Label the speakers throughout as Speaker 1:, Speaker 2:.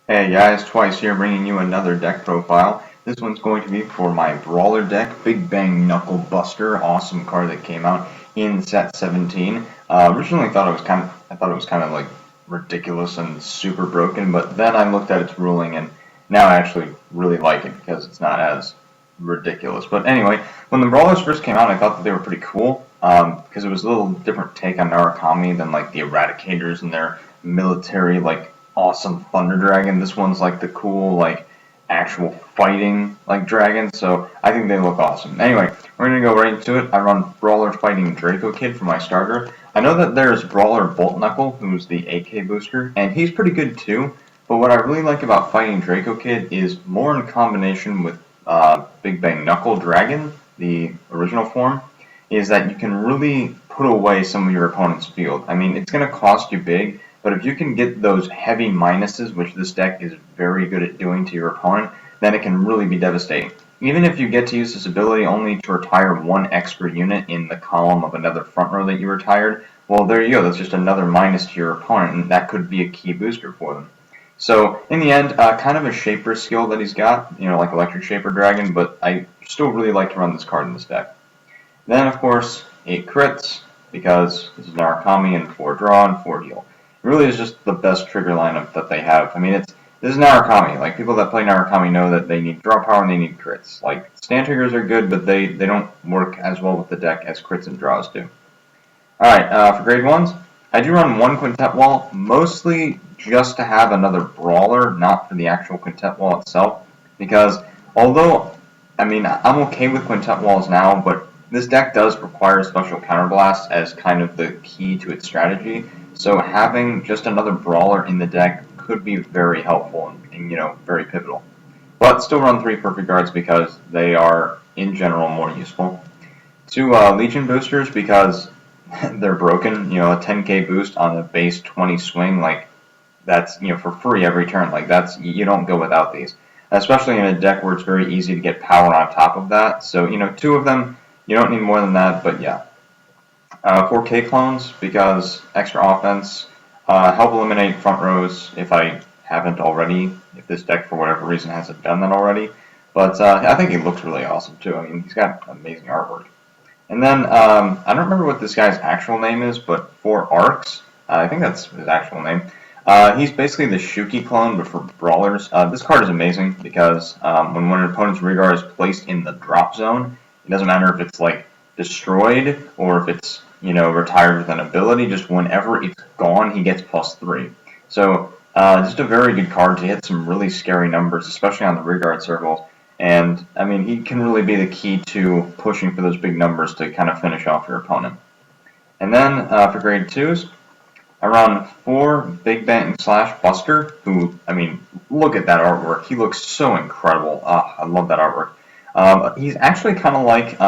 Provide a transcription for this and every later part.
Speaker 1: Hey guys, Twice here bringing you another deck profile. This one's going to be for my Brawler deck, Big Bang Knuckle Buster, awesome card that came out in set 17. Originally I thought it was kind of like ridiculous and super broken, but then I looked at its ruling and now I actually really like it because it's not as ridiculous. But anyway, when the Brawlers first came out, I thought that they were pretty cool because it was a little different take on Narukami than like the Eradicators and their military like awesome Thunder Dragon. This one's like the cool like actual fighting like dragon, so I think they look awesome. Anyway, we're gonna go right into it. I run Brawler fighting Draco Kid for my starter. I know that there's Brawler Bolt Knuckle, who's the AK booster, and he's pretty good too. But what I really like about fighting Draco Kid is more in combination with Big Bang Knuckle Dragon, the original form, is that you can really put away some of your opponent's field. I mean, it's going to cost you big, but if you can get those heavy minuses, which this deck is very good at doing to your opponent, then it can really be devastating. Even if you get to use this ability only to retire one extra unit in the column of another front row that you retired, well, there you go. That's just another minus to your opponent, and that could be a key booster for them. So, in the end, kind of a Shaper skill that he's got, you know, like Electric Shaper Dragon, but I still really like to run this card in this deck. Then, of course, 8 crits, because this is Narukami and 4 draw and 4 heal. It really is just the best trigger lineup that they have. I mean, this is Narukami. Like, people that play Narukami know that they need draw power and they need crits. Like, stand triggers are good, but they don't work as well with the deck as crits and draws do. Alright, for grade 1s, I do run 1 Quintet Wall, mostly just to have another Brawler, not for the actual Quintet Wall itself, because although, I mean, I'm okay with Quintet Walls now, but this deck does require Special Counterblast as kind of the key to its strategy, so having just another Brawler in the deck could be very helpful and you know, very pivotal. But still run 3 Perfect Guards because they are, in general, more useful. 2 Legion Boosters because they're broken. You know, a 10k boost on a base 20 swing, like, that's, you know, for free every turn. Like, that's, you don't go without these. Especially in a deck where it's very easy to get power on top of that. So, you know, 2 of them, you don't need more than that, but yeah. 4k clones because extra offense, help eliminate front rows if I haven't already, if this deck for whatever reason hasn't done that already. But I think he looks really awesome too. I mean, he's got amazing artwork. And then, I don't remember what this guy's actual name is, but 4 Arcs, I think that's his actual name. He's basically the Shuki clone, but for Brawlers. This card is amazing because when an opponent's rear guard is placed in the drop zone, it doesn't matter if it's, like, destroyed or if it's, you know, retired with an ability, just whenever it's gone, he gets +3. So, just a very good card to hit some really scary numbers, especially on the rear guard circles. And, I mean, he can really be the key to pushing for those big numbers to kind of finish off your opponent. And then, for grade 2s, I run 4 Big Bang / Buster, who, I mean, look at that artwork. He looks so incredible. I love that artwork. He's actually kind of like,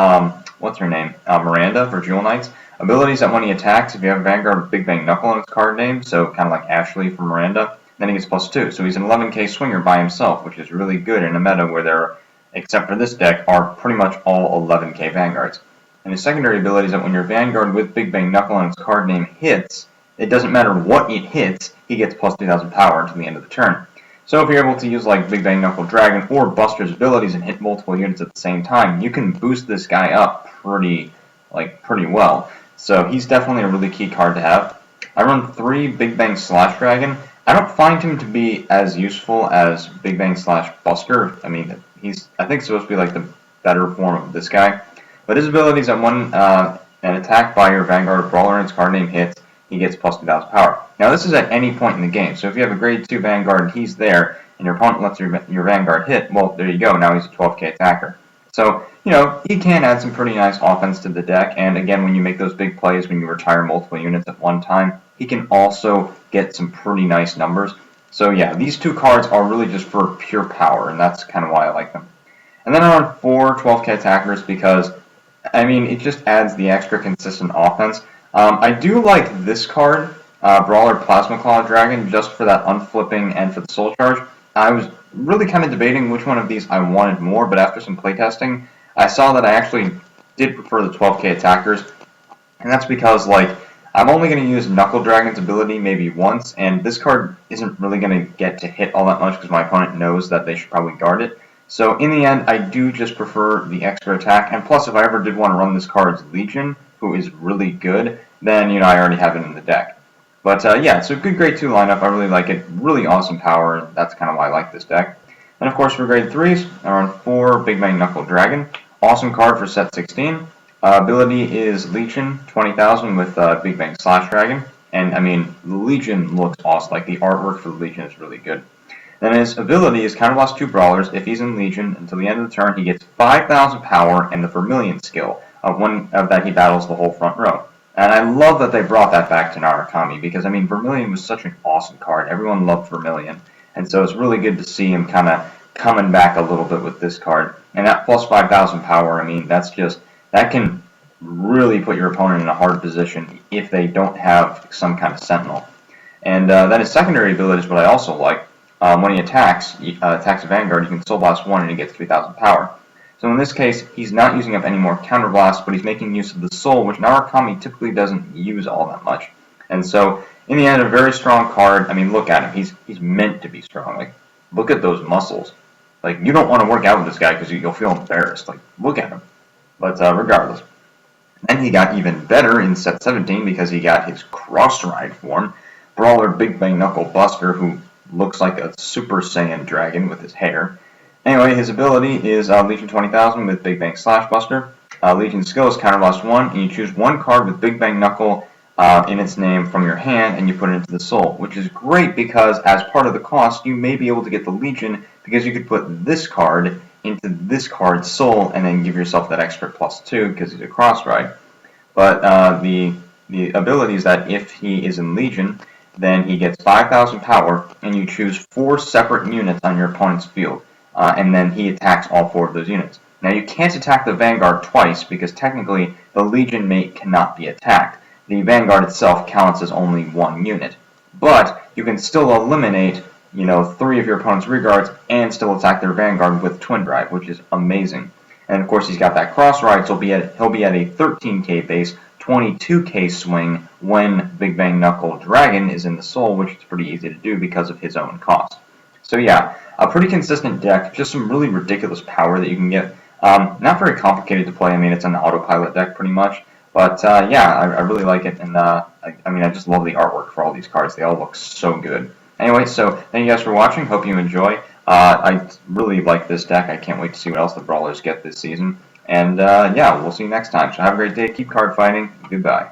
Speaker 1: what's her name? Miranda for Jewel Knights. Abilities that when he attacks, if you have a Vanguard with Big Bang Knuckle on its card name, so kind of like Ashley from Miranda, then he gets +2. So he's an 11k swinger by himself, which is really good in a meta where there, except for this deck, are pretty much all 11k Vanguards. And his secondary ability is that when your Vanguard with Big Bang Knuckle on its card name hits, it doesn't matter what it hits, he gets +2,000 power until the end of the turn. So if you're able to use like Big Bang Knuckle Dragon or Buster's abilities and hit multiple units at the same time, you can boost this guy up pretty well. So he's definitely a really key card to have. I run 3 Big Bang / Dragon. I don't find him to be as useful as Big Bang / Buster. I mean, he's, I think, supposed to be like the better form of this guy. But his abilities that when an attack by your Vanguard Brawler and its card name hits, he gets +2,000 power. Now, this is at any point in the game. So if you have a grade 2 Vanguard and he's there, and your opponent lets your Vanguard hit, well, there you go. Now he's a 12k attacker. So, you know, he can add some pretty nice offense to the deck. And again, when you make those big plays, when you retire multiple units at one time, he can also get some pretty nice numbers. So yeah, these 2 cards are really just for pure power, and that's kind of why I like them. And then I run 4 12k attackers because, I mean, it just adds the extra consistent offense. I do like this card, Brawler Plasma Claw Dragon, just for that unflipping and for the soul charge. I was really kind of debating which one of these I wanted more, but after some playtesting, I saw that I actually did prefer the 12k attackers, and that's because, like, I'm only going to use Knuckle Dragon's ability maybe once, and this card isn't really going to get to hit all that much because my opponent knows that they should probably guard it. So in the end, I do just prefer the extra attack, and plus if I ever did want to run this card's Legion, who is really good, then, I already have it in the deck. But yeah, it's a good grade 2 lineup. I really like it. Really awesome power, and that's kind of why I like this deck. And of course for grade 3s, I run 4 Big Bang Knuckle Dragon. Awesome card for set 16. Ability is Legion 20,000 with Big Bang Slash Dragon. And I mean, the Legion looks awesome. Like the artwork for the Legion is really good. Then his ability is counterblast 2 Brawlers. If he's in Legion, until the end of the turn, he gets 5,000 power and the Vermilion skill of that he battles the whole front row. And I love that they brought that back to Narukami because, I mean, Vermilion was such an awesome card. Everyone loved Vermilion. And so it's really good to see him kind of coming back a little bit with this card. And that plus 5,000 power, I mean, that can really put your opponent in a hard position if they don't have some kind of Sentinel. And then his secondary ability is what I also like. When he attacks a Vanguard, you can Soul Blast 1 and he gets 3,000 power. So in this case, he's not using up any more Counterblast, but he's making use of the Soul, which Narukami typically doesn't use all that much. And so, in the end, a very strong card. I mean, look at him. He's meant to be strong. Like, look at those muscles. Like, you don't want to work out with this guy because you'll feel embarrassed. Like, look at him. But regardless. Then he got even better in set 17 because he got his Cross Ride form. Brawler Big Bang Knuckle Buster, who looks like a Super Saiyan dragon with his hair. Anyway, his ability is Legion 20,000 with Big Bang Slash Buster. Legion skill is Counterblast 1, and you choose one card with Big Bang Knuckle in its name from your hand, and you put it into the Soul, which is great because as part of the cost, you may be able to get the Legion because you could put this card into this card's Soul and then give yourself that extra +2 because he's a Cross Ride. But the ability is that if he is in Legion, then he gets 5,000 power, and you choose 4 separate units on your opponent's field. And then he attacks all 4 of those units. Now you can't attack the Vanguard twice because technically the Legion mate cannot be attacked. The Vanguard itself counts as only 1 unit. But you can still eliminate, 3 of your opponent's rear guards and still attack their Vanguard with Twin Drive, which is amazing. And of course he's got that Cross Ride, so he'll be at a 13k base, 22k swing when Big Bang Knuckle Dragon is in the Soul, which is pretty easy to do because of his own cost. So yeah, a pretty consistent deck, just some really ridiculous power that you can get. Not very complicated to play. I mean, it's an autopilot deck pretty much. But yeah, I really like it, and I just love the artwork for all these cards. They all look so good. Anyway, so thank you guys for watching. Hope you enjoy. I really like this deck. I can't wait to see what else the Brawlers get this season. And yeah, we'll see you next time. So have a great day. Keep card fighting. Goodbye.